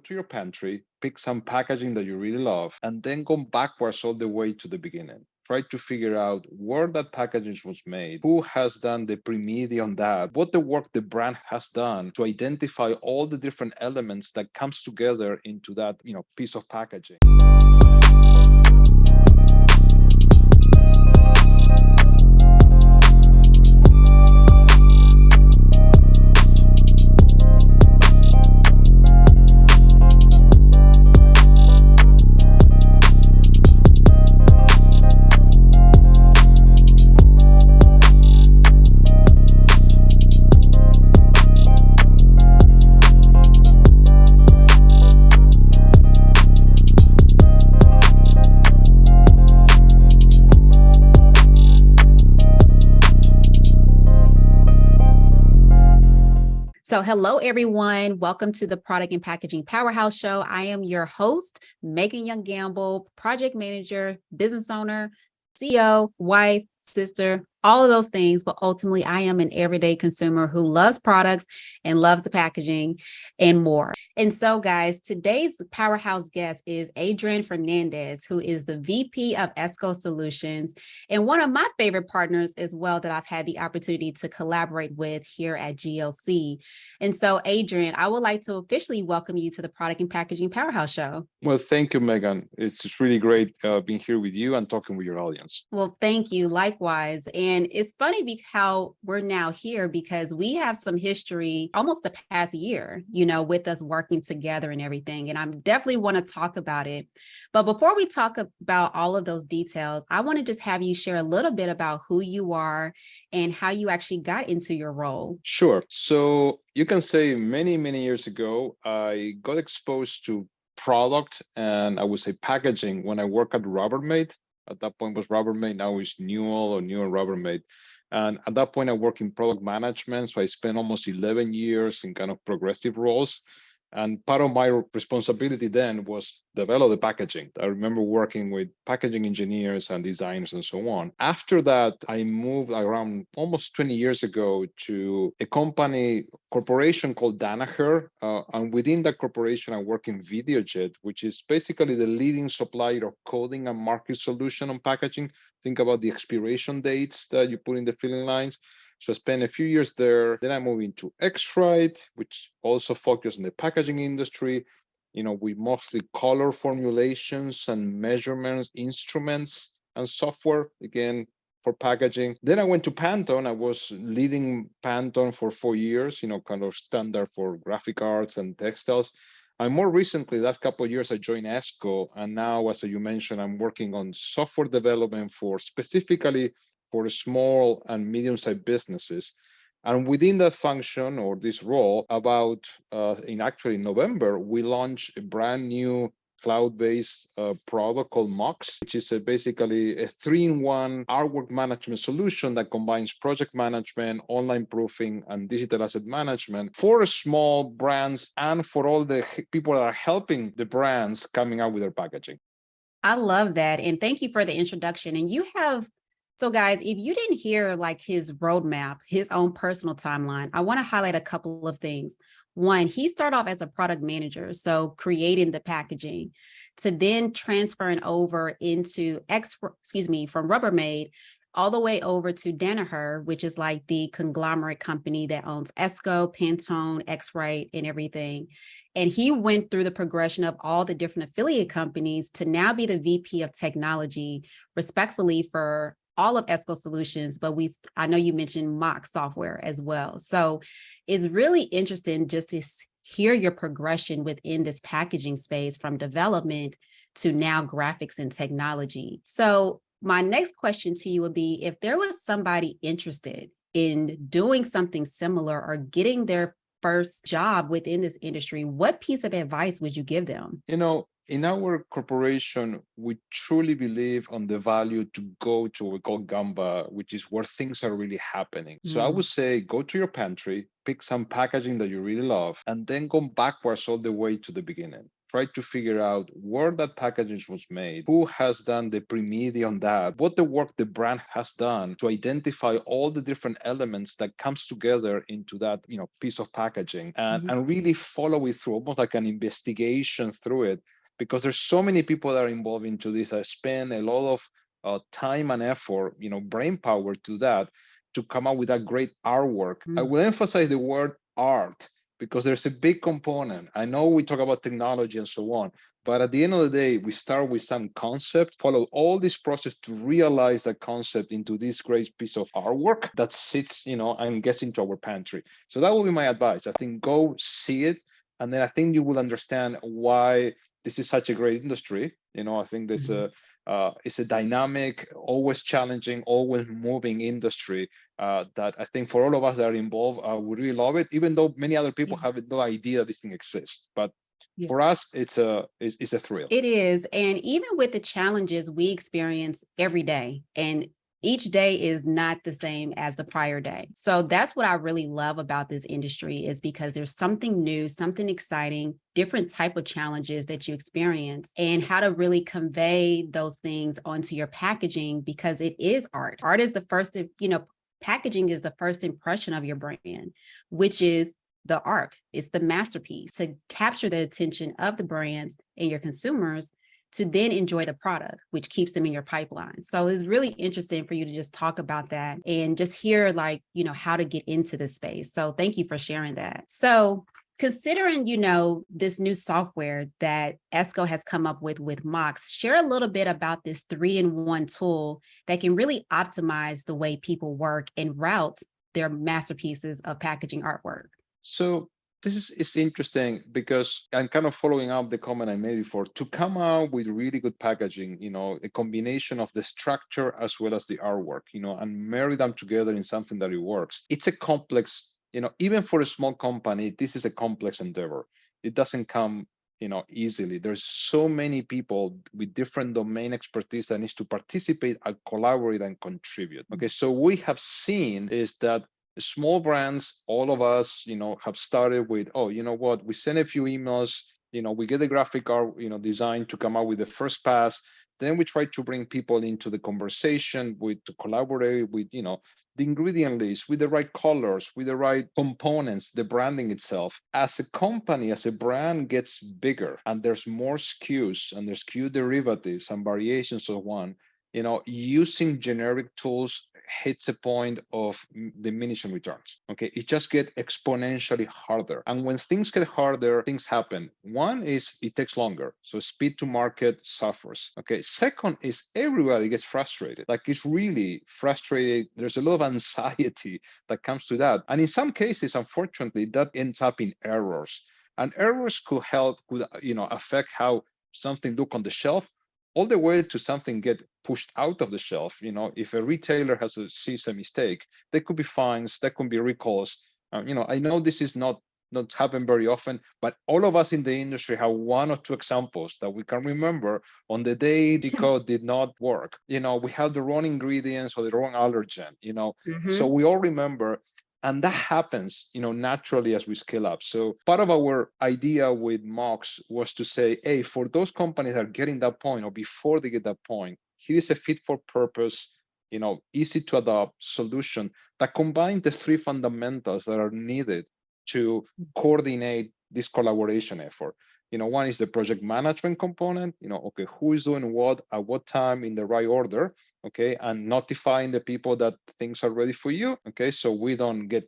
to your pantry, pick some packaging that you really love, and then go backwards all the way to the beginning. Try to figure out where that packaging was made, who has done the pre-media on that, what the work the brand has done to identify all the different elements that comes together into that, piece of packaging. So hello, everyone. Welcome to the Product and Packaging Powerhouse Show. I am your host, Megan Young Gamble, project manager, business owner, CEO, wife, sister, all of those things. But ultimately, I am an everyday consumer who loves products and loves the packaging and more. And so, guys, today's powerhouse guest is Adrian Fernandez, who is the VP of ESKO Solutions and one of my favorite partners as well that I've had the opportunity to collaborate with here at GLC. And so, Adrian, I would like to officially welcome you to the Product and Packaging Powerhouse Show. Well, thank you, Megan. It's just really great being here with you and talking with your audience. Well, thank you. Likewise. And it's funny how we're now here because we have some history almost the past year, with us working together and everything. And I definitely want to talk about it. But before we talk about all of those details, I want to just have you share a little bit about who you are and how you actually got into your role. Sure. So you can say many, many years ago, I got exposed to product and I would say packaging when I worked at Rubbermaid. At that point was Rubbermaid, now is Newell or Newell Rubbermaid. And at that point I worked in product management. So I spent almost 11 years in kind of progressive roles. And part of my responsibility then was develop the packaging. I remember working with packaging engineers and designers and so on. After that, I moved around almost 20 years ago to a corporation called Danaher. And within that corporation, I work in Videojet, which is basically the leading supplier of coding and marking solution on packaging. Think about the expiration dates that you put in the filling lines. So I spent a few years there. Then I moved into X-Rite, which also focused on the packaging industry. We mostly color formulations and measurements, instruments and software, again, for packaging. Then I went to Pantone. I was leading Pantone for 4 years, kind of standard for graphic arts and textiles. And more recently, last couple of years, I joined ESKO. And now, as you mentioned, I'm working on software development specifically for small and medium-sized businesses. And within that function or this role, in November, we launched a brand new cloud-based product called Mox, which is basically a 3-in-1 artwork management solution that combines project management, online proofing, and digital asset management for small brands and for all the people that are helping the brands coming out with their packaging. I love that. And thank you for the introduction. And so guys, if you didn't hear his roadmap, his own personal timeline, I want to highlight a couple of things. One, he started off as a product manager, so creating the packaging, to then transferring over into from Rubbermaid all the way over to Danaher, which is like the conglomerate company that owns ESKO, Pantone, X-Rite, and everything. And he went through the progression of all the different affiliate companies to now be the VP of technology, respectfully, for all of ESKO Solutions, but I know you mentioned Mox software as well. So it's really interesting just to hear your progression within this packaging space from development to now graphics and technology. So my next question to you would be, if there was somebody interested in doing something similar or getting their first job within this industry, what piece of advice would you give them? in our corporation, we truly believe on the value to go to what we call Gamba, which is where things are really happening. So I would say go to your pantry, pick some packaging that you really love, and then go backwards all the way to the beginning. Try to figure out where that packaging was made, who has done the pre-media on that, what the work the brand has done to identify all the different elements that comes together into that, piece of packaging, and really follow it through, almost like an investigation through it, because there's so many people that are involved into this. I spend a lot of time and effort, brain power to that, to come up with that great artwork. I will emphasize the word art because there's a big component. I know we talk about technology and so on, but at the end of the day, we start with some concept, follow all this process to realize that concept into this great piece of artwork that sits, and gets into our pantry. So that will be my advice. I think go see it, and then I think you will understand why this is such a great industry. I think there's it's a dynamic, always challenging, always moving industry that I think for all of us that are involved, we really love it, even though many other people have no idea this thing exists. But for us, it's a thrill. It is. And even with the challenges we experience every day, and each day is not the same as the prior day. So that's what I really love about this industry, is because there's something new, something exciting, different type of challenges that you experience, and how to really convey those things onto your packaging, because it is art. Art is the first, packaging is the first impression of your brand, which is the art. It's the masterpiece to capture the attention of the brands and your consumers to then enjoy the product, which keeps them in your pipeline. So it's really interesting for you to just talk about that and just hear how to get into the space. So thank you for sharing that. So considering, this new software that ESKO has come up with Mox, share a little bit about this 3-in-1 tool that can really optimize the way people work and route their masterpieces of packaging artwork. So this is interesting because I'm kind of following up the comment I made before. To come out with really good packaging, a combination of the structure as well as the artwork, and marry them together in something that it works. It's a complex, even for a small company, this is a complex endeavor. It doesn't come, easily. There's so many people with different domain expertise that needs to participate and collaborate and contribute. Okay, so we have seen is that small brands, all of us, have started with, oh, you know what, we send a few emails, we get the graphic art, design to come out with the first pass. Then we try to bring people into the conversation to collaborate with, the ingredient list, with the right colors, with the right components, the branding itself. As a company, as a brand gets bigger and there's more SKUs and there's SKU derivatives and variations of one, using generic tools hits a point of diminishing returns. Okay, it just gets exponentially harder. And when things get harder, things happen. One is it takes longer. So speed to market suffers. Okay, second is everybody gets frustrated. Like it's really frustrated. There's a lot of anxiety that comes to that. And in some cases, unfortunately, that ends up in errors. And errors could affect how something look on the shelf, all the way to something get pushed out of the shelf. If a retailer sees a mistake, there could be fines, there could be recalls. I know this is not happen very often, but all of us in the industry have one or two examples that we can remember on the day the code did not work. We have the wrong ingredients or the wrong allergen. So we all remember. And that happens, naturally as we scale up. So part of our idea with Mox was to say, hey, for those companies that are getting that point or before they get that point, here is a fit for purpose, easy to adopt solution that combines the three fundamentals that are needed to coordinate this collaboration effort. One is the project management component, okay, who is doing what at what time in the right order, okay, and notifying the people that things are ready for you, okay, so we don't get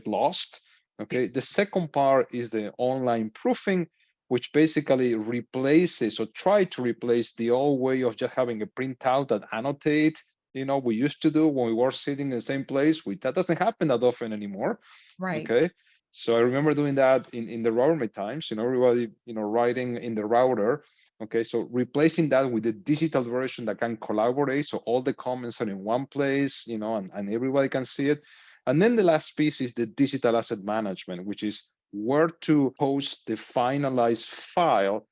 lost, okay. The second part is the online proofing, which basically replaces or try to replace the old way of just having a printout that annotate, we used to do when we were sitting in the same place. That doesn't happen that often anymore, right? Okay. So I remember doing that in the Rubbermaid times, everybody, writing in the router. Okay, so replacing that with the digital version that can collaborate. So all the comments are in one place, and everybody can see it. And then the last piece is the digital asset management, which is where to host the finalized file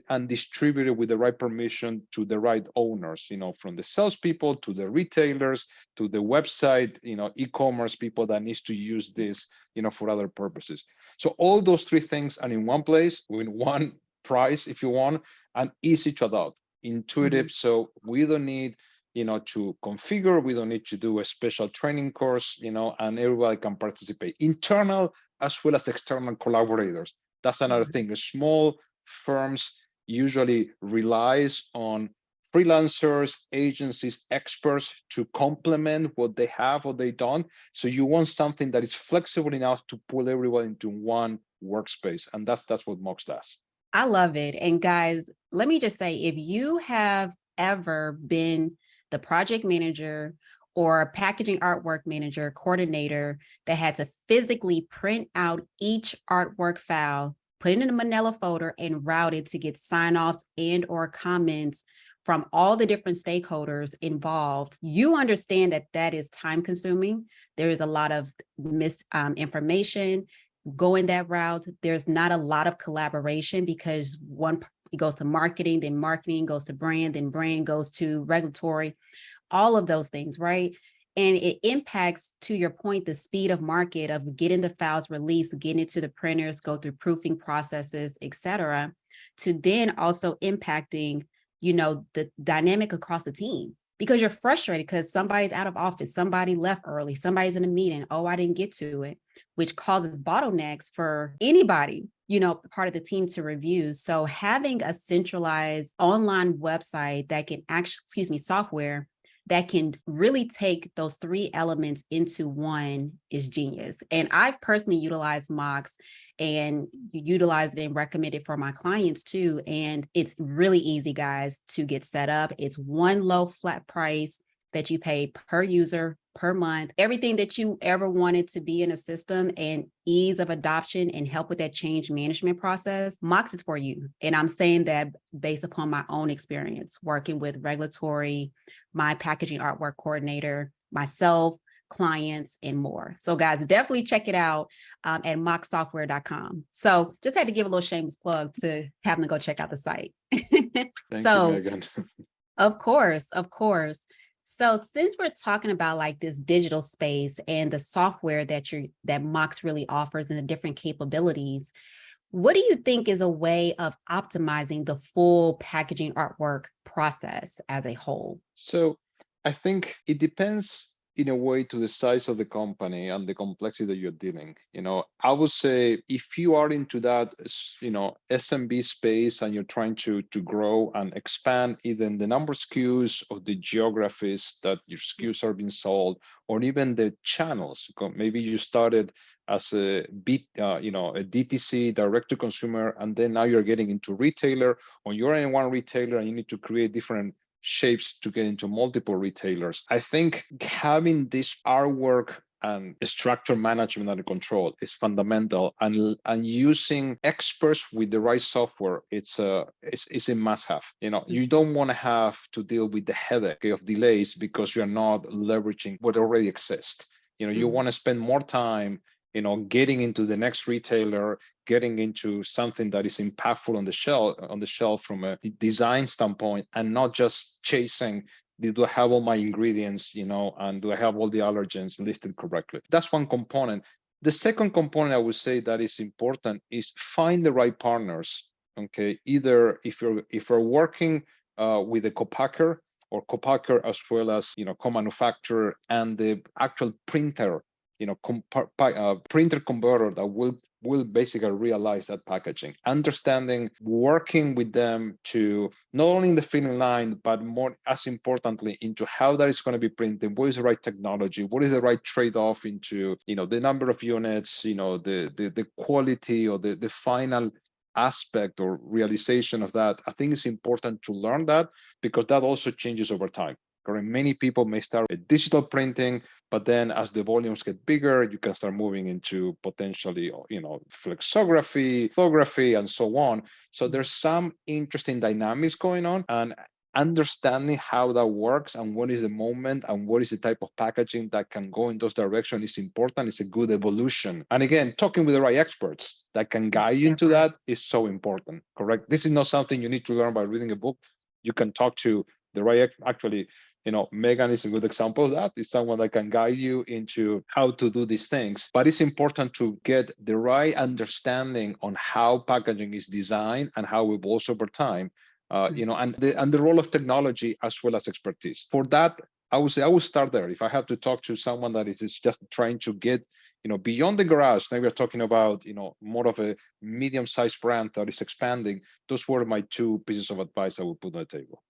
and distribute it with the right permission to the right owners, from the salespeople to the retailers to the website, e-commerce people that needs to use this, for other purposes. So all those three things are in one place, with one price, if you want, and easy to adopt, intuitive. So we don't need, to configure. We don't need to do a special training course, and everybody can participate, internal as well as external collaborators. That's another thing. Small firms usually relies on freelancers, agencies, experts to complement what they have or they don't. So you want something that is flexible enough to pull everyone into one workspace, and that's what Mox does. I love it. And guys, let me just say, if you have ever been the project manager or packaging artwork manager, coordinator that had to physically print out each artwork file, put it in a manila folder and route it to get sign-offs and or comments from all the different stakeholders involved, you understand that that is time consuming. There is a lot of misinformation going that route. There's not a lot of collaboration because it goes to marketing, then marketing goes to brand, then brand goes to regulatory, all of those things, right? And it impacts, to your point, the speed of market of getting the files released, getting it to the printers, go through proofing processes, et cetera, to then also impacting, the dynamic across the team, because you're frustrated because somebody's out of office, somebody left early, somebody's in a meeting, oh, I didn't get to it, which causes bottlenecks for anybody, part of the team to review. So having a centralized online website that can actually, software that can really take those three elements into one is genius. And I've personally utilized Mox and utilized it and recommend it for my clients too. And it's really easy, guys, to get set up. It's one low flat price that you pay per user per month, everything that you ever wanted to be in a system, and ease of adoption and help with that change management process. Mox is for you. And I'm saying that based upon my own experience working with regulatory, my packaging artwork coordinator, myself, clients, and more. So guys, definitely check it out at moxsoftware.com. So just had to give a little shameless plug to have them go check out the site. Thank you, Megan. Of course. So since we're talking about like this digital space and the software that Mox really offers and the different capabilities, what do you think is a way of optimizing the full packaging artwork process as a whole? So I think it depends in a way to the size of the company and the complexity that you're dealing. I would say if you are into that, SMB space and you're trying to grow and expand either the number of SKUs or the geographies that your SKUs are being sold, or even the channels. Maybe you started as a DTC, direct to consumer, and then now you're getting into retailer, or you're in one retailer and you need to create different shapes to get into multiple retailers. I think having this artwork and structure management under control is fundamental, and using experts with the right software, it's a must-have. You don't want to have to deal with the headache of delays because you're not leveraging what already exists. You want to spend more time getting into the next retailer, getting into something that is impactful on the shelf from a design standpoint, and not just chasing, do I have all my ingredients, and do I have all the allergens listed correctly? That's one component. The second component I would say that is important is find the right partners. Okay, either if you're working with a co-packer or co-packer as well as co-manufacturer and the actual printer, printer converter that will basically realize that packaging, understanding, working with them to not only in the filling line, but more as importantly into how that is going to be printed, what is the right technology, what is the right trade-off into, the number of units, the quality or the final aspect or realization of that. I think it's important to learn that because that also changes over time. Correct. Many people may start with digital printing, but then as the volumes get bigger, you can start moving into potentially, flexography, lithography, and so on. So there's some interesting dynamics going on. And understanding how that works and what is the moment and what is the type of packaging that can go in those directions is important. It's a good evolution. And again, talking with the right experts that can guide you into that is so important, correct? This is not something you need to learn by reading a book. You can talk to the right, actually, Megan is a good example of that. It's someone that can guide you into how to do these things. But it's important to get the right understanding on how packaging is designed and how it evolves over time. And the role of technology as well as expertise. For that, I would say I would start there. If I have to talk to someone that is just trying to get, beyond the garage, now we're talking about, more of a medium-sized brand that is expanding. Those were my two pieces of advice I would put on the table.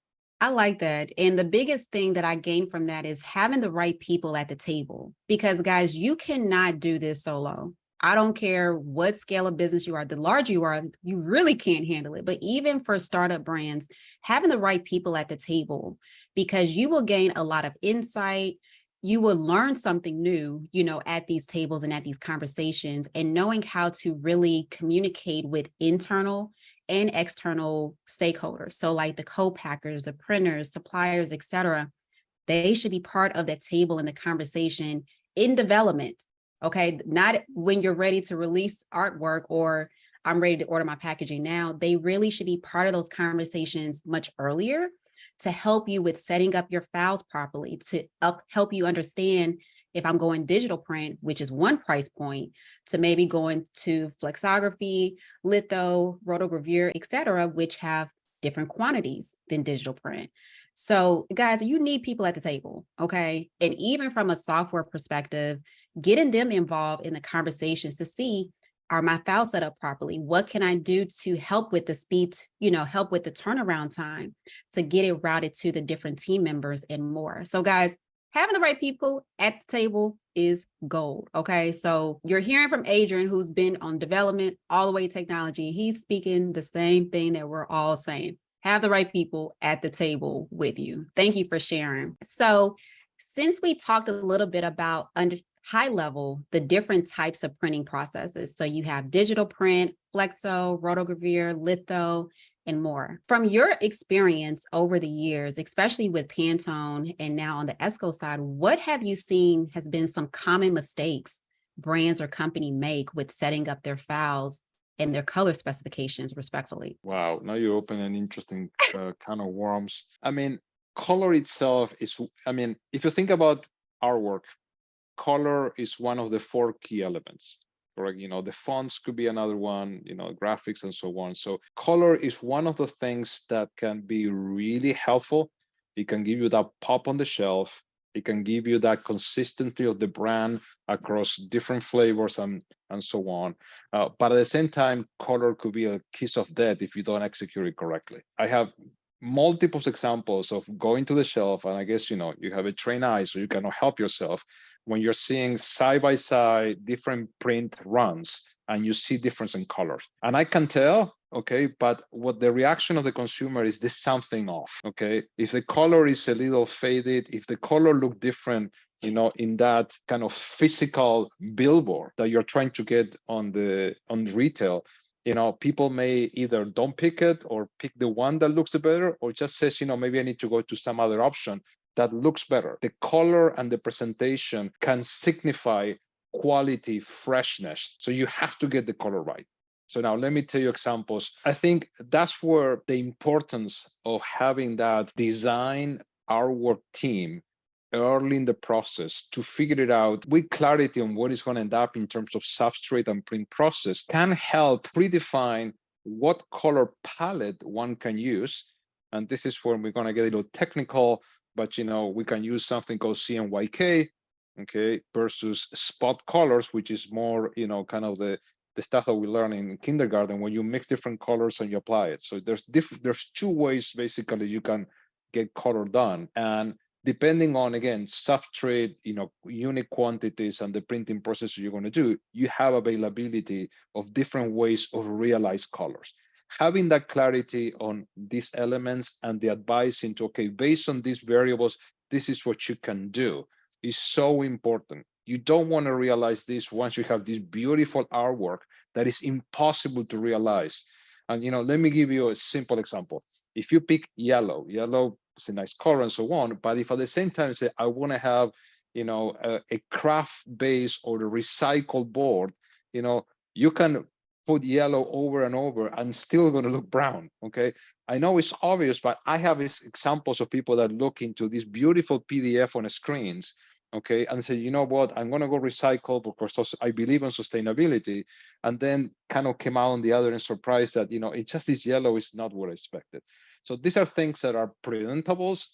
I like that. And the biggest thing that I gained from that is having the right people at the table. Because guys, you cannot do this solo. I don't care what scale of business you are, the larger you are, you really can't handle it. But even for startup brands, having the right people at the table, because you will gain a lot of insight, you will learn something new, at these tables and at these conversations, and knowing how to really communicate with internal and external stakeholders. So like the co-packers, the printers, suppliers, et cetera, they should be part of that table in the conversation in development. Okay, not when you're ready to release artwork or I'm ready to order my packaging now. They really should be part of those conversations much earlier to help you with setting up your files properly, to help you understand if I'm going digital print, which is one price point, to maybe going to flexography, litho, rotogravure, et cetera, which have different quantities than digital print. So guys, you need people at the table, okay? And even from a software perspective, getting them involved in the conversations to see, are my files set up properly? What can I do to help with the speed, help with the turnaround time to get it routed to the different team members and more. So guys, having the right people at the table is gold, okay? So you're hearing from Adrian, who's been on development all the way to technology. He's speaking the same thing that we're all saying. Have the right people at the table with you. Thank you for sharing. So since we talked a little bit about high level, the different types of printing processes. So you have digital print, flexo, rotogravure, litho, and more. From your experience over the years, especially with Pantone and now on the ESKO side, what have you seen has been some common mistakes brands or company make with setting up their files and their color specifications respectfully? Wow, now you open an interesting kind of worms. Color itself is, if you think about our work, color is one of the 4 key elements, correct? The fonts could be another one, graphics and so on. So color is one of the things that can be really helpful. It can give you that pop on the shelf. It can give you that consistency of the brand across different flavors and so on. But at the same time, color could be a kiss of death if you don't execute it correctly. I have multiple examples of going to the shelf, and I guess, you have a trained eye, so you cannot help yourself when you're seeing side by side different print runs and you see difference in colors. And I can tell, okay, but what the reaction of the consumer is, there's something off, okay? If the color is a little faded, if the color look different, in that kind of physical billboard that you're trying to get on retail, people may either don't pick it or pick the one that looks better, or just says, maybe I need to go to some other option that looks better. The color and the presentation can signify quality, freshness. So you have to get the color right. So now let me tell you examples. I think that's where the importance of having that design artwork team early in the process to figure it out with clarity on what is going to end up in terms of substrate and print process can help predefine what color palette one can use. And this is where we're going to get a little technical, but we can use something called CMYK, okay, versus spot colors, which is more, kind of the stuff that we learn in kindergarten when you mix different colors and you apply it. So there's 2 ways basically you can get color done. And depending on, again, substrate, unit quantities and the printing process you're going to do, you have availability of different ways of realized colors. Having that clarity on these elements and the advice into, okay, based on these variables, this is what you can do, is so important. You don't want to realize this once you have this beautiful artwork that is impossible to realize. And, let me give you a simple example. If you pick yellow is a nice color and so on, but if at the same time say, I want to have, a craft base or a recycled board, you can put yellow over and over and still going to look brown. Okay. I know it's obvious, but I have these examples of people that look into this beautiful PDF on the screens, okay, and say, you know what, I'm going to go recycle because I believe in sustainability, and then kind of came out on the other end surprised that, it just is yellow is not what I expected. So these are things that are preventables,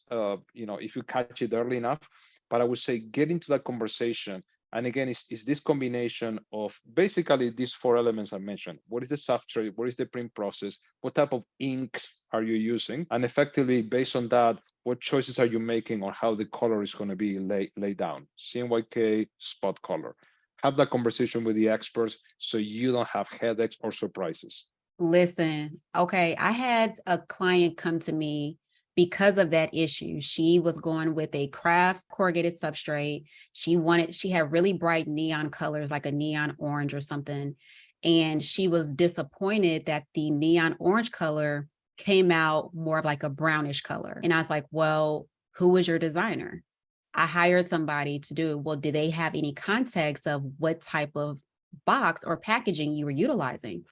if you catch it early enough. But I would say get into that conversation. And again, it's this combination of basically these four elements I mentioned. What is the substrate? What is the print process? What type of inks are you using? And effectively, based on that, what choices are you making on how the color is going to be laid down? CMYK, spot color. Have that conversation with the experts so you don't have headaches or surprises. Listen, okay, I had a client come to me because of that issue. She was going with a craft corrugated substrate. She had really bright neon colors, like a neon orange or something. And she was disappointed that the neon orange color came out more of like a brownish color. And I was like, well, who was your designer? I hired somebody to do it. Well, did they have any context of what type of box or packaging you were utilizing?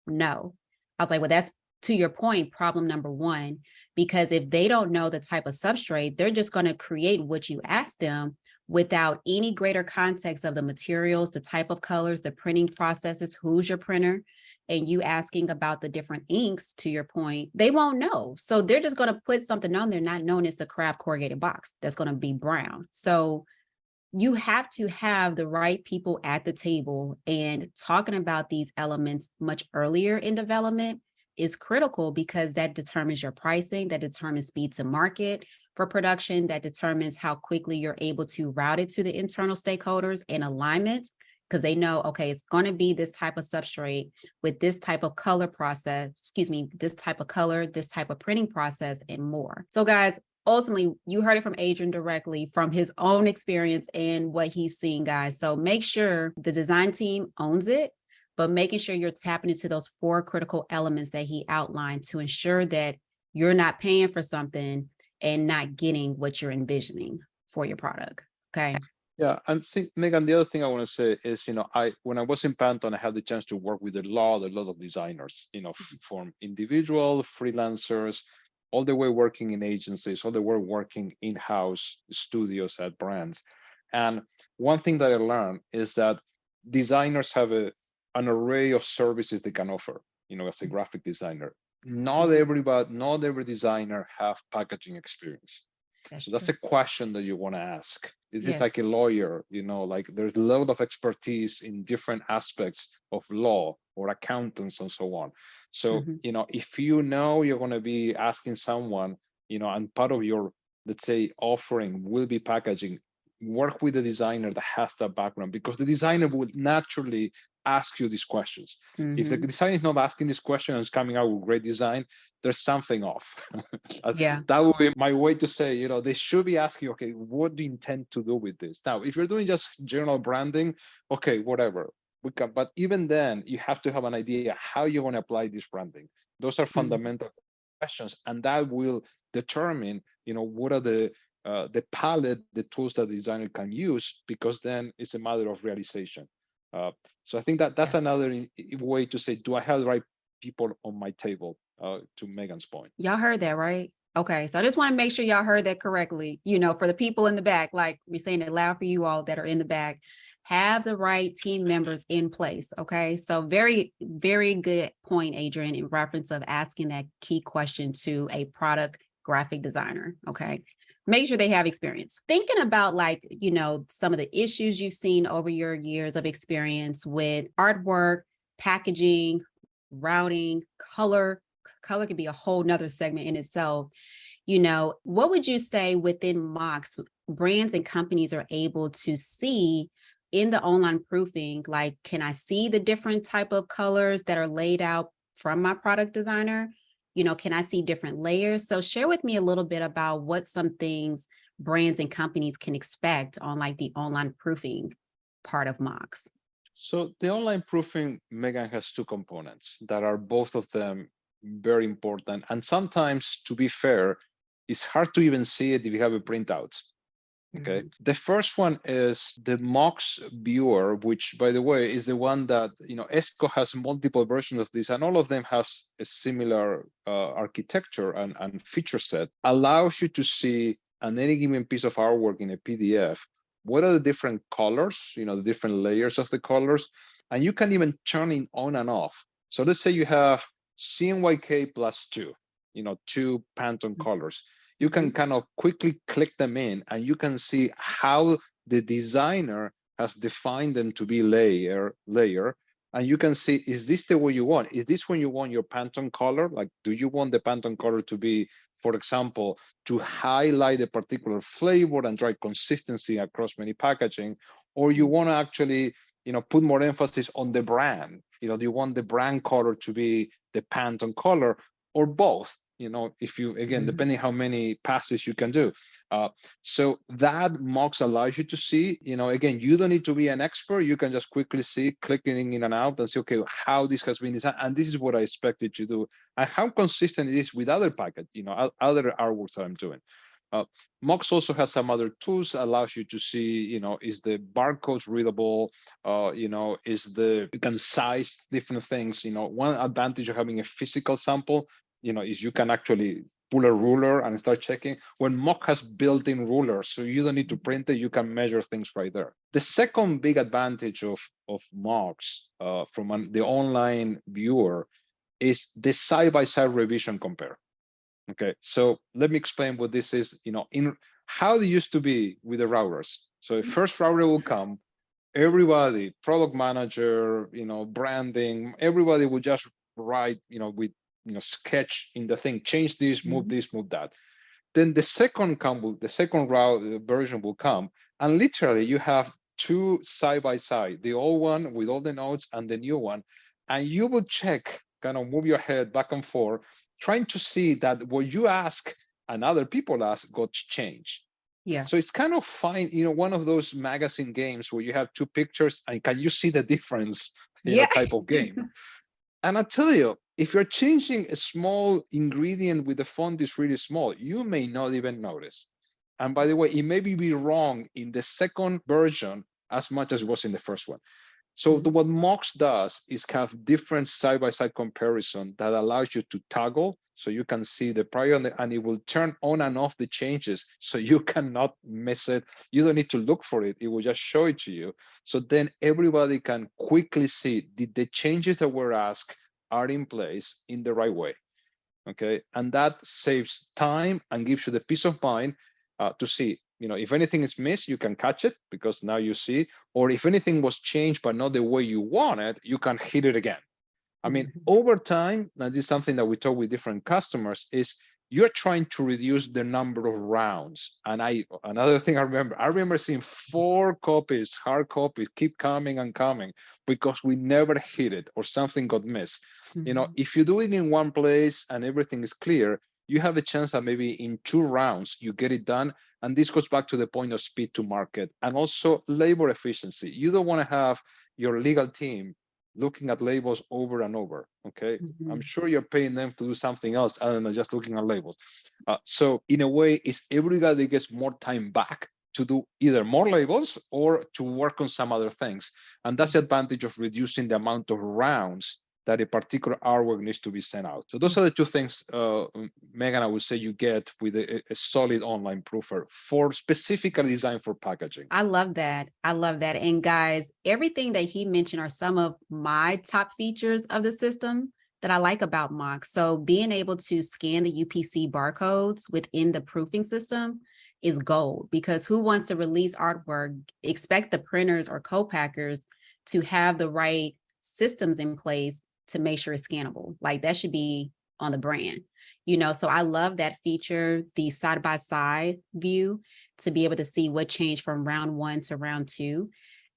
No. I was like, well, that's, to your point, problem number one, because if they don't know the type of substrate, they're just going to create what you ask them without any greater context of the materials, the type of colors, the printing processes, who's your printer, and you asking about the different inks, to your point, they won't know. So they're just going to put something on there not known as a craft corrugated box that's going to be brown. So you have to have the right people at the table, and talking about these elements much earlier in development is critical, because that determines your pricing, that determines speed to market for production, that determines how quickly you're able to route it to the internal stakeholders and alignment, because they know, okay, it's going to be this type of substrate with this type of color process, this type of color, this type of printing process, and more. So guys, ultimately, you heard it from Adrian directly from his own experience and what he's seen, guys. So make sure the design team owns it, but making sure you're tapping into those four critical elements that he outlined to ensure that you're not paying for something and not getting what you're envisioning for your product. Okay. Yeah, and see, Megan, the other thing I want to say is, when I was in Pantone, I had the chance to work with a lot of designers, from individual freelancers, all the way working in agencies, all the way working in-house studios at brands. And one thing that I learned is that designers have an array of services they can offer, as a graphic designer. Not every designer have packaging experience. So that's a question that you want to ask. Is this like a lawyer? Like there's a lot of expertise in different aspects of law or accountants and so on. So, if you're going to be asking someone, and part of your, let's say, offering will be packaging, work with a designer that has that background, because the designer will naturally ask you these questions. If the designer is not asking this question and is coming out with great design, there's something off. Yeah. That would be my way to say, they should be asking, okay, what do you intend to do with this? Now, if you're doing just general branding, okay, whatever. But even then, you have to have an idea how you're going to apply this branding. Those are fundamental questions, and that will determine, what are the palette, the tools that the designer can use, because then it's a matter of realization. So I think that's another way to say, do I have the right people on my table, to Megan's point? Y'all heard that, right? Okay, so I just want to make sure y'all heard that correctly. For the people in the back, like we're saying it loud for you all that are in the back, have the right team members in place. Okay, so very, very good point, Adrian, in reference of asking that key question to a product graphic designer. Okay, make sure they have experience. Thinking about some of the issues you've seen over your years of experience with artwork, packaging, routing, color could be a whole nother segment in itself. What would you say within MOX brands and companies are able to see in the online proofing? Like, can I see the different type of colors that are laid out from my product designer? Can I see different layers? So share with me a little bit about what some things brands and companies can expect on the online proofing part of MOX. So the online proofing, Megan, has two components that are both of them very important. And sometimes, to be fair, it's hard to even see it if you have a printout. Okay. The first one is the Mox viewer, which, by the way, is the one that, ESKO has multiple versions of this, and all of them has a similar architecture and feature set. Allows you to see on any given piece of artwork in a PDF, what are the different colors, the different layers of the colors, and you can even turn it on and off. So let's say you have CMYK plus 2, 2 Pantone colors. You can kind of quickly click them in, and you can see how the designer has defined them to be layer. And you can see, is this the way you want? Is this when you want your Pantone color? Like, do you want the Pantone color to be, for example, to highlight a particular flavor and drive consistency across many packaging? Or you want to actually, put more emphasis on the brand? Do you want the brand color to be the Pantone color, or both? If you, again, depending how many passes you can do. So that Mox allows you to see, again, you don't need to be an expert. You can just quickly see, clicking in and out and see, okay, how this has been designed. And this is what I expected to do. And how consistent it is with other packets, other artworks that I'm doing. Mox also has some other tools, allows you to see, is the barcodes readable? You can size different things. One advantage of having a physical sample, is you can actually pull a ruler and start checking. When Mock has built-in rulers, so you don't need to print it, you can measure things right there. The second big advantage of Mox from the online viewer is the side-by-side revision compare. Okay, so let me explain what this is. In how it used to be with the routers. So first router will come, everybody, product manager, branding, everybody would just write, with sketch in the thing, change this, move that. Then the second route version will come, and literally you have two side by side, the old one with all the notes and the new one, and you will check, kind of move your head back and forth, trying to see that what you ask and other people ask got changed. Yeah. So it's kind of fine, one of those magazine games where you have two pictures and can you see the difference, type of game. And I tell you, if you're changing a small ingredient with the font is really small, you may not even notice. And by the way, it may be wrong in the second version as much as it was in the first one. So what Mox does is have different side-by-side comparison that allows you to toggle, so you can see the prior and it will turn on and off the changes, so you cannot miss it. You don't need to look for it. It will just show it to you. So then everybody can quickly see, did the changes that were asked are in place in the right way? Okay, and that saves time and gives you the peace of mind to see, if anything is missed, you can catch it because now you see, or if anything was changed but not the way you want it, you can hit it again. I mean, over time, and this is something that we talk with different customers, is you're trying to reduce the number of rounds. And another thing I remember seeing 4 copies, hard copies, keep coming and coming because we never hit it or something got missed. If you do it in one place and everything is clear, you have a chance that maybe in 2 rounds you get it done. And this goes back to the point of speed to market and also labor efficiency. You don't want to have your legal team looking at labels over and over. Okay, I'm sure you're paying them to do something else other than just looking at labels. So in a way, it's everybody gets more time back to do either more labels or to work on some other things. And that's the advantage of reducing the amount of rounds that a particular artwork needs to be sent out. So those are the 2 things, Megan, I would say you get with a solid online proofer for specifically designed for packaging. I love that. I love that. And guys, everything that he mentioned are some of my top features of the system that I like about Mox. So being able to scan the UPC barcodes within the proofing system is gold, because who wants to release artwork, expect the printers or co-packers to have the right systems in place to make sure it's scannable. Like that should be on the brand, so I love that feature, the side-by-side view, to be able to see what changed from round 1 to round 2.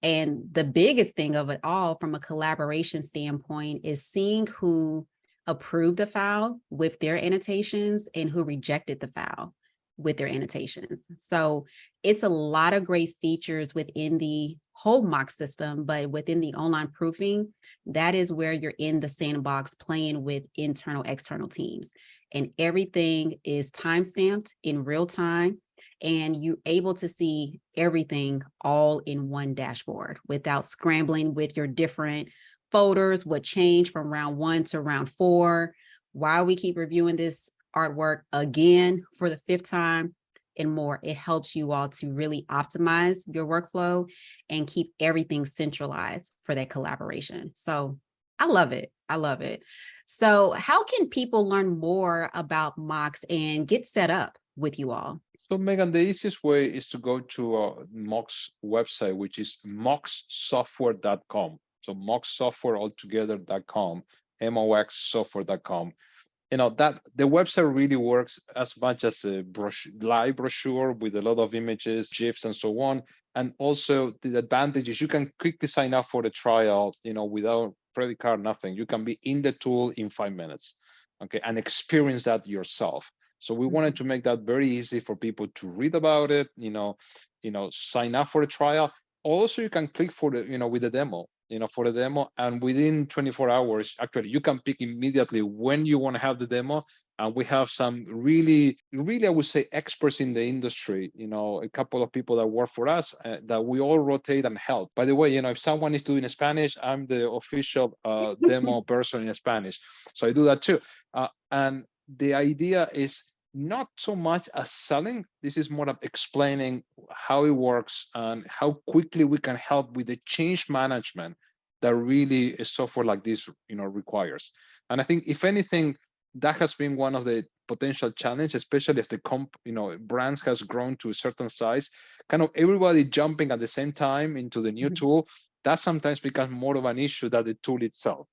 And the biggest thing of it all from a collaboration standpoint is seeing who approved the file with their annotations and who rejected the file with their annotations. So it's a lot of great features within the whole mock system, but within the online proofing, that is where you're in the sandbox playing with internal, external teams. And everything is timestamped in real time. And you're able to see everything all in one dashboard without scrambling with your different folders, what changed from round 1 to round 4, why we keep reviewing this artwork again for the 5th time, and more. It helps you all to really optimize your workflow and keep everything centralized for that collaboration. So I love it. I love it. So how can people learn more about Mox and get set up with you all? So Megan, the easiest way is to go to Mox website, which is moxsoftware.com. So moxsoftwarealtogether.com, moxsoftware.com. That the website really works as much as a live brochure with a lot of images, GIFs, and so on. And also the advantage is you can quickly sign up for the trial, without credit card, nothing. You can be in the tool in 5 minutes, okay, and experience that yourself. So we wanted to make that very easy for people to read about it, sign up for the trial. Also, you can click for the, with the demo, for the demo, and within 24 hours, actually, you can pick immediately when you want to have the demo. And we have some really, I would say, experts in the industry, a couple of people that work for us that we all rotate and help. By the way, if someone is doing Spanish, I'm the official demo person in Spanish. So I do that too. And the idea is not so much as selling. This is more of explaining how it works and how quickly we can help with the change management that really a software like this, requires. And I think if anything, that has been one of the potential challenges, especially as the brands has grown to a certain size, kind of everybody jumping at the same time into the new tool, that sometimes becomes more of an issue than the tool itself.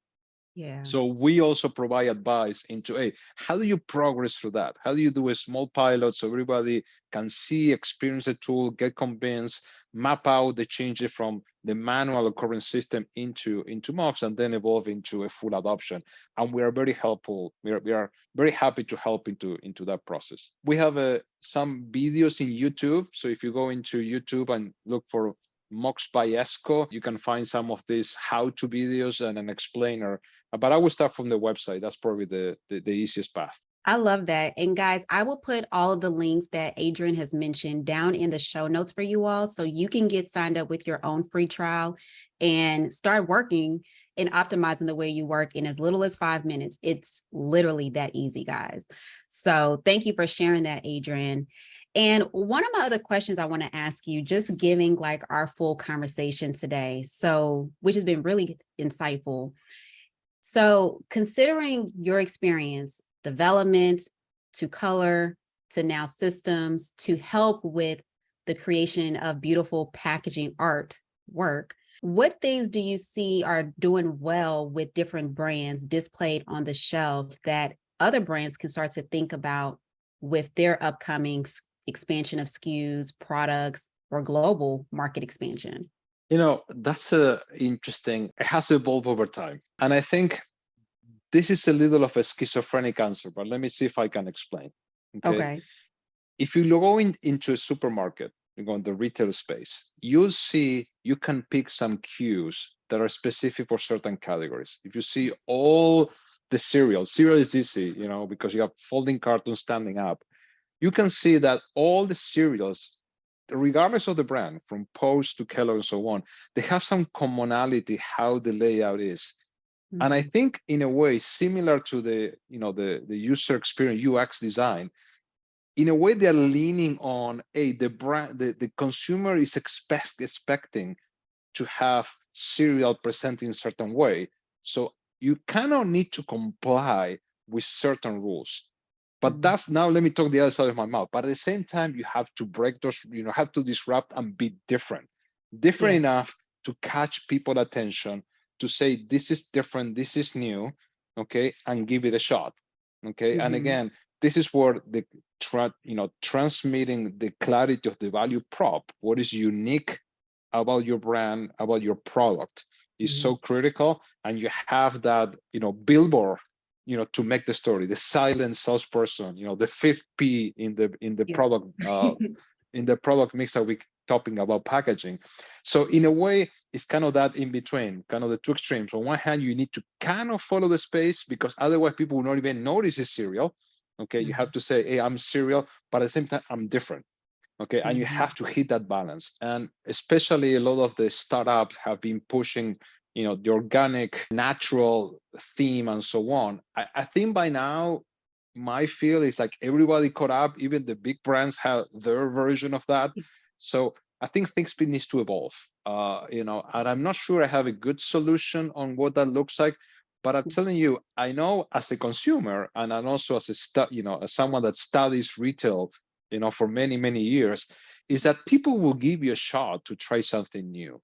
Yeah. So we also provide advice into, hey, how do you progress through that? How do you do a small pilot so everybody can see, experience the tool, get convinced, map out the changes from the manual or current system into Mox, and then evolve into a full adoption. And we are very helpful. We are very happy to help into that process. We have some videos in YouTube. So if you go into YouTube and look for Mox by ESKO, you can find some of these how-to videos and an explainer. But I will start from the website. That's probably the easiest path. I love that. And guys, I will put all of the links that Adrian has mentioned down in the show notes for you all, so you can get signed up with your own free trial and start working and optimizing the way you work in as little as 5 minutes. It's literally that easy, guys. So thank you for sharing that, Adrian. And one of my other questions I want to ask you, just giving like our full conversation today, so which has been really insightful. So considering your experience, development to color to now systems to help with the creation of beautiful packaging art work, what things do you see are doing well with different brands displayed on the shelf that other brands can start to think about with their upcoming expansion of SKUs, products, or global market expansion? That's interesting. It has evolved over time. And I think this is a little of a schizophrenic answer, but let me see if I can explain. Okay. If you go into a supermarket, you go in the retail space, you'll see you can pick some cues that are specific for certain categories. If you see all the cereal is easy, because you have folding cartons standing up. You can see that all the cereals, regardless of the brand, from Post to Kellogg and so on, they have some commonality how the layout is. And I think in a way, similar to the user experience, UX design, in a way they're leaning on the brand, the consumer is expecting to have cereal presented in a certain way. So you kind of need to comply with certain rules. But that's now, let me talk the other side of my mouth. But at the same time, you have to break those, have to disrupt and be different enough to catch people's attention, to say, this is different, this is new, okay, and give it a shot, okay? And again, this is where the, transmitting the clarity of the value prop, what is unique about your brand, about your product is so critical. And you have that, billboard, to make the story, the silent salesperson, the fifth P in the product, in the product mix that we talking about packaging. So in a way, it's kind of that in between, kind of the two extremes. On one hand, you need to kind of follow the space because otherwise people will not even notice it's cereal. Okay, you have to say, hey, I'm cereal, but at the same time, I'm different. Okay, and you have to hit that balance. And especially a lot of the startups have been pushing, the organic, natural theme and so on. I think by now, my feel is like everybody caught up, even the big brands have their version of that. So I think things needs to evolve, and I'm not sure I have a good solution on what that looks like. But I'm telling you, I know as a consumer and also as as someone that studies retail, for many, many years, is that people will give you a shot to try something new.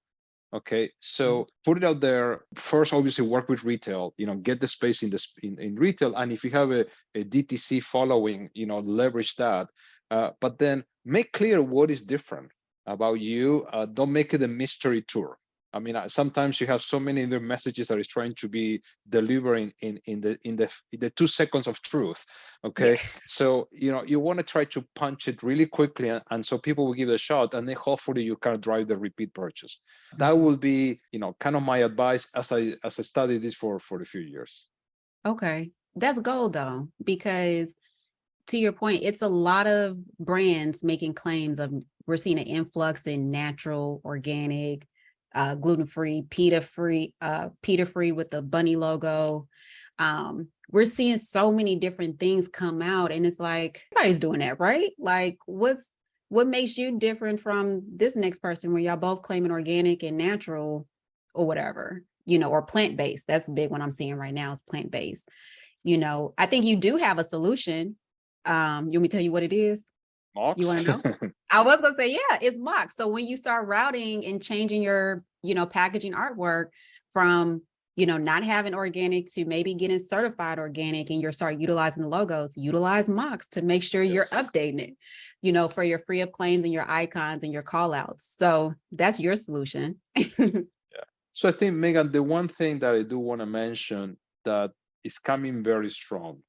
Okay, so put it out there first. Obviously, work with retail. Get the space in retail, and if you have a DTC following, leverage that. But then make clear what is different about you. Don't make it a mystery tour. I mean, sometimes you have so many other messages that is trying to be delivering in the 2 seconds of truth. Okay, so you want to try to punch it really quickly, and so people will give it a shot, and then hopefully you can drive the repeat purchase. That will be, kind of my advice as I study this for a few years. Okay, that's gold though, because to your point, it's a lot of brands making claims of we're seeing an influx in natural, organic, gluten-free, PETA-free with the bunny logo. We're seeing so many different things come out, and it's like everybody's doing that, right? Like, what makes you different from this next person where y'all both claiming organic and natural or whatever, or plant-based? That's the big one I'm seeing right now is plant-based. I think you do have a solution. You want me to tell you what it is? Mox? You want to know? I was gonna say, yeah, it's Mox. So when you start routing and changing your, packaging artwork from, not having organic to maybe getting certified organic, and you're start utilizing the logos, utilize Mox to make sure you're updating it, for your free up claims and your icons and your call outs. So that's your solution. So I think, Megan, the one thing that I do want to mention that is coming very strong.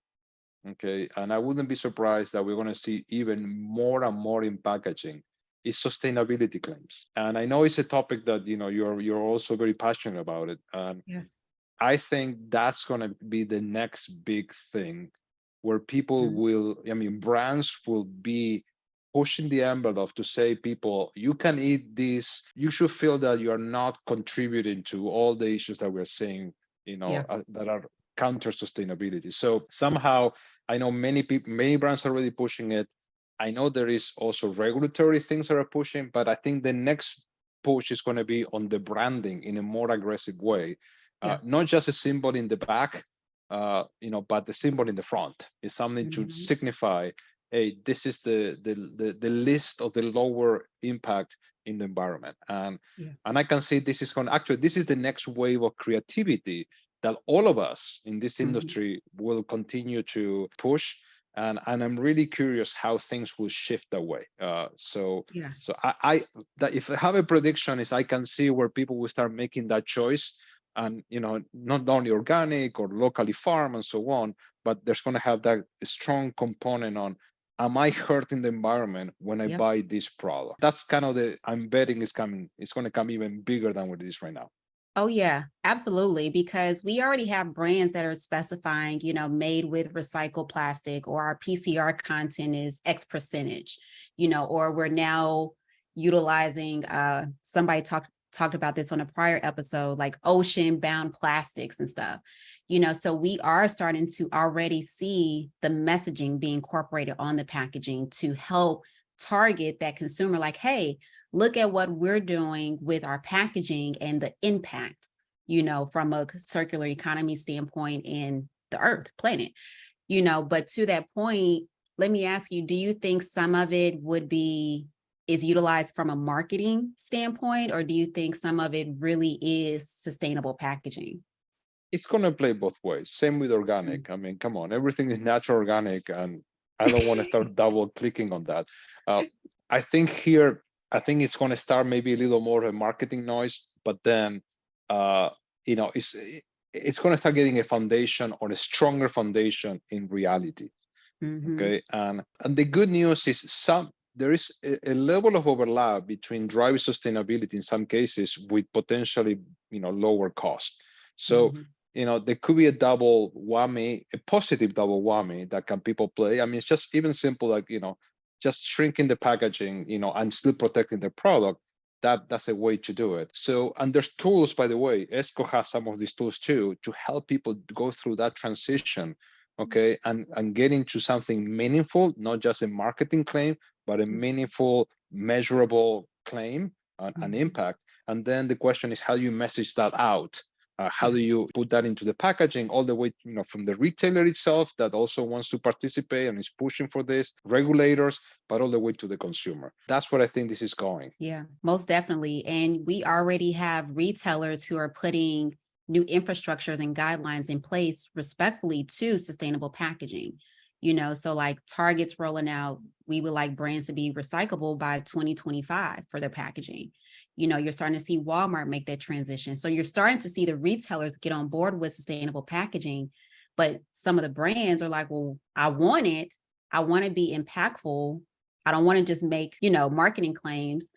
Okay, and I wouldn't be surprised that we're going to see even more and more in packaging is sustainability claims. And I know it's a topic that you're also very passionate about it. And I think that's going to be the next big thing where people brands will be pushing the envelope to say, people, you can eat this. You should feel that you're not contributing to all the issues that we're seeing, that are counter sustainability. So somehow, I know many brands are already pushing it. I know there is also regulatory things that are pushing, but I think the next push is going to be on the branding in a more aggressive way. Not just a symbol in the back, but the symbol in the front is something to signify, hey, this is the list of the lower impact in the environment. And I can see this is the next wave of creativity that all of us in this industry will continue to push. And I'm really curious how things will shift that way. So if I have a prediction is I can see where people will start making that choice, and not only organic or locally farmed and so on, but there's going to have that strong component on, am I hurting the environment when I buy this product? That's kind of I'm betting is coming. It's going to come even bigger than what it is right now. Oh, yeah, absolutely. Because we already have brands that are specifying, made with recycled plastic, or our PCR content is X percentage, or we're now utilizing, somebody talked about this on a prior episode, like ocean bound plastics and stuff, so we are starting to already see the messaging being incorporated on the packaging to help target that consumer, like, hey, look at what we're doing with our packaging and the impact, from a circular economy standpoint in the earth, planet, but to that point, let me ask you, do you think some of it is utilized from a marketing standpoint, or do you think some of it really is sustainable packaging? It's going to play both ways. Same with organic. I mean, come on, everything is natural organic, and I don't want to start double clicking on that. I think it's going to start maybe a little more of a marketing noise, but then, it's going to start getting a foundation, or a stronger foundation in reality. Okay. And the good news is there is a level of overlap between driving sustainability in some cases with potentially, lower cost. So, there could be a double whammy, a positive double whammy that can people play. I mean, it's just even simple, like, just shrinking the packaging, and still protecting the product. That's a way to do it. So, and there's tools, by the way, ESKO has some of these tools too, to help people go through that transition, okay, and get into something meaningful, not just a marketing claim, but a meaningful, measurable claim and impact. And then the question is, how do you message that out? How do you put that into the packaging, all the way, from the retailer itself that also wants to participate and is pushing for this, regulators, but all the way to the consumer. That's what I think this is going. Yeah, most definitely. And we already have retailers who are putting new infrastructures and guidelines in place respectfully to sustainable packaging. So like Target's rolling out, we would like brands to be recyclable by 2025 for their packaging. You're starting to see Walmart make that transition. So you're starting to see the retailers get on board with sustainable packaging, but some of the brands are like, well, I want to be impactful. I don't want to just make, marketing claims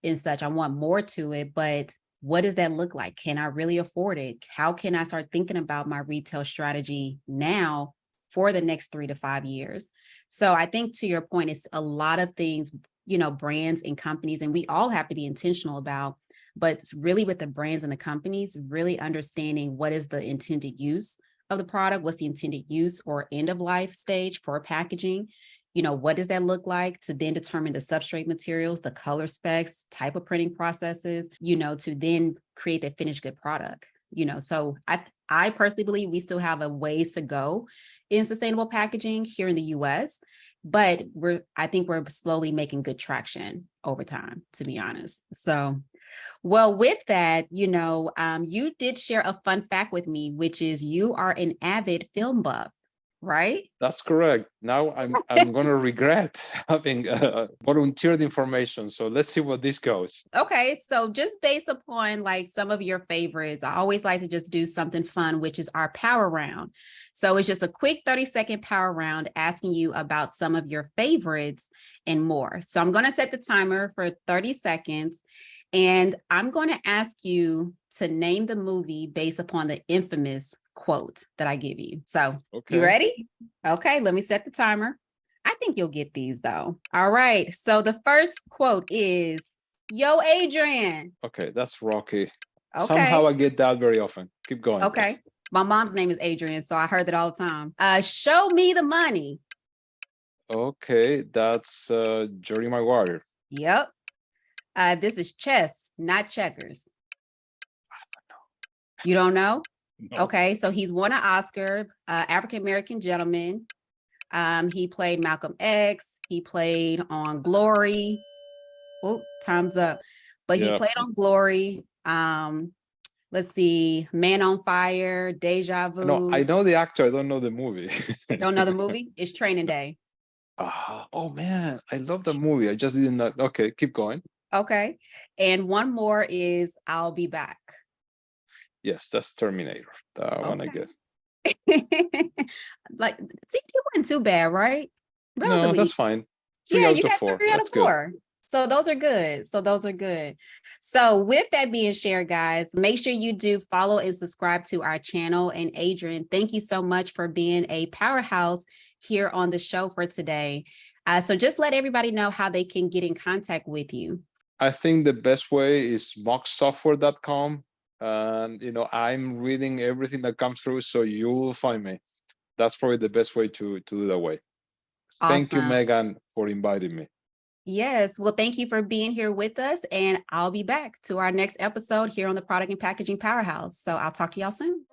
and such. I want more to it, but what does that look like? Can I really afford it? How can I start thinking about my retail strategy now for the next 3 to 5 years? So I think, to your point, it's a lot of things, brands and companies, and we all have to be intentional about, but it's really with the brands and the companies, really understanding what is the intended use of the product, what's the intended use or end of life stage for packaging. What does that look like, to then determine the substrate materials, the color specs, type of printing processes, to then create that finished good product. So I personally believe we still have a ways to go in sustainable packaging here in the US, but I think we're slowly making good traction over time, to be honest. So, well, with that, you did share a fun fact with me, which is you are an avid film buff, right? That's correct. Now I'm going to regret having volunteered information. So let's see what this goes. Okay, so just based upon like some of your favorites, I always like to just do something fun, which is our power round. So it's just a quick 30-second power round asking you about some of your favorites and more. So I'm going to set the timer for 30 seconds. And I'm going to ask you to name the movie based upon the infamous quote that I give you. So, You ready? Okay, let me set the timer. I think you'll get these though. All right. So the first quote is, "Yo, Adrian." Okay, that's Rocky. Okay. Somehow I get that very often. Keep going. Okay. My mom's name is Adrian, so I heard that all the time. "Show me the money." Okay, that's Jerry Maguire. Yep. "This is chess, not checkers." I don't know. You don't know? No. Okay, so he's won an Oscar, African-American gentleman. He played Malcolm X. He played on Glory. Oh, time's up. But he played on Glory. Let's see, Man on Fire, Deja Vu. No, I know the actor. I don't know the movie. Don't know the movie? It's Training Day. Oh man, I love the movie. I just didn't know. Okay, keep going. Okay. And one more is I'll Be Back. Yes, that's Terminator. That one I get. Like, see, you weren't too bad, right? Relatively. No, that's fine. 3 out you of got 4. 3 out of 4. So those are good. So with that being shared, guys, make sure you do follow and subscribe to our channel. And Adrian, thank you so much for being a powerhouse here on the show for today. So just let everybody know how they can get in contact with you. I think the best way is mocksoftware.com. And, I'm reading everything that comes through, so you'll find me. That's probably the best way to do that way. Awesome. Thank you, Megan, for inviting me. Yes. Well, thank you for being here with us. And I'll be back to our next episode here on the Product and Packaging Powerhouse. So I'll talk to y'all soon.